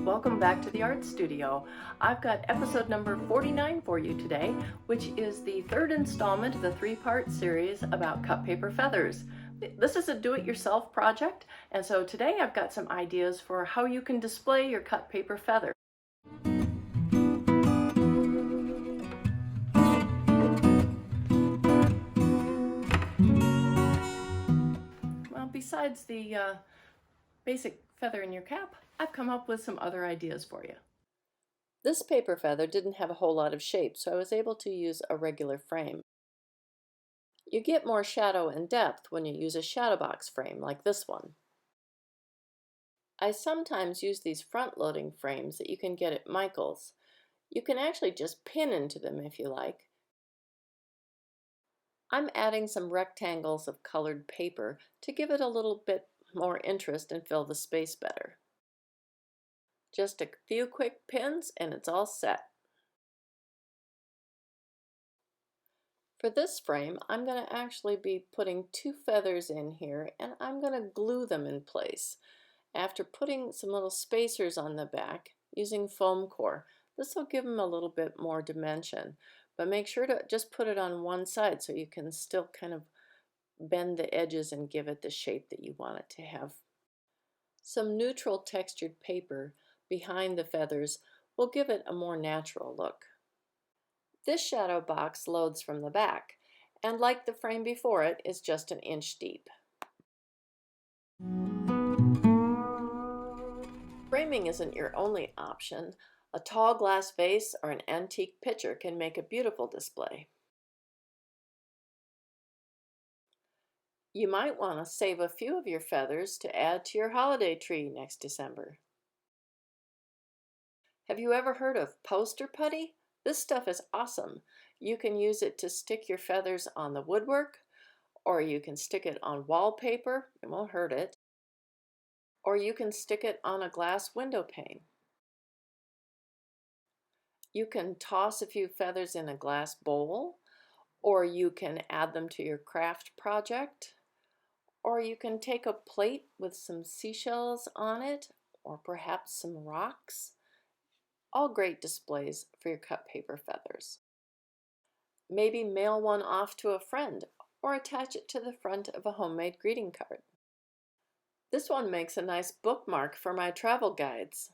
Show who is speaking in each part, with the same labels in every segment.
Speaker 1: welcome back to the Art Studio. I've got episode number 49 for you today, which is the third installment of the three-part series about cut paper feathers. This is a do-it-yourself project, and so today I've got some ideas for how you can display your cut paper feather. Well, besides the basic feather in your cap, I've come up with some other ideas for you. This paper feather didn't have a whole lot of shape, so I was able to use a regular frame. You get more shadow and depth when you use a shadowbox frame like this one. I sometimes use these front-loading frames that you can get at Michael's. You can actually just pin into them if you like. I'm adding some rectangles of colored paper to give it a little bit more interest and fill the space better. Just a few quick pins and it's all set. For this frame, I'm going to actually be putting two feathers in here and I'm going to glue them in place after putting some little spacers on the back using foam core. This will give them a little bit more dimension, but make sure to just put it on one side so you can still kind of bend the edges and give it the shape that you want it to have. Some neutral textured paper behind the feathers will give it a more natural look. This shadow box loads from the back, and like the frame before it, is just an inch deep. Framing isn't your only option. A tall glass vase or an antique pitcher can make a beautiful display. You might want to save a few of your feathers to add to your holiday tree next December. Have you ever heard of poster putty? This stuff is awesome. You can use it to stick your feathers on the woodwork, or you can stick it on wallpaper, it won't hurt it, or you can stick it on a glass window pane. You can toss a few feathers in a glass bowl, or you can add them to your craft project, or you can take a plate with some seashells on it, or perhaps some rocks. All great displays for your cut paper feathers. Maybe mail one off to a friend or attach it to the front of a homemade greeting card. This one makes a nice bookmark for my travel guides.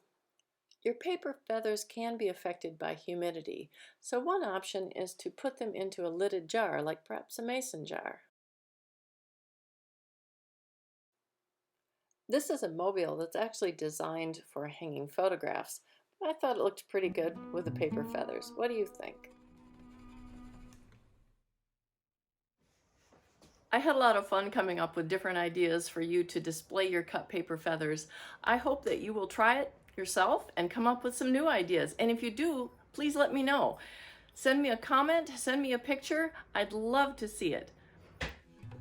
Speaker 1: Your paper feathers can be affected by humidity, so one option is to put them into a lidded jar, like perhaps a mason jar. This is a mobile that's actually designed for hanging photographs. I thought it looked pretty good with the paper feathers. What do you think? I had a lot of fun coming up with different ideas for you to display your cut paper feathers. I hope that you will try it yourself and come up with some new ideas. And if you do, please let me know. Send me a comment, send me a picture. I'd love to see it.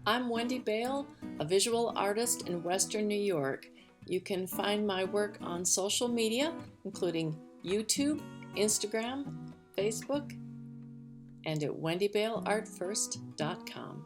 Speaker 1: I'm Wendy Bale, a visual artist in Western New York. You can find my work on social media, including YouTube, Instagram, Facebook, and at wendybaleartfirst.com.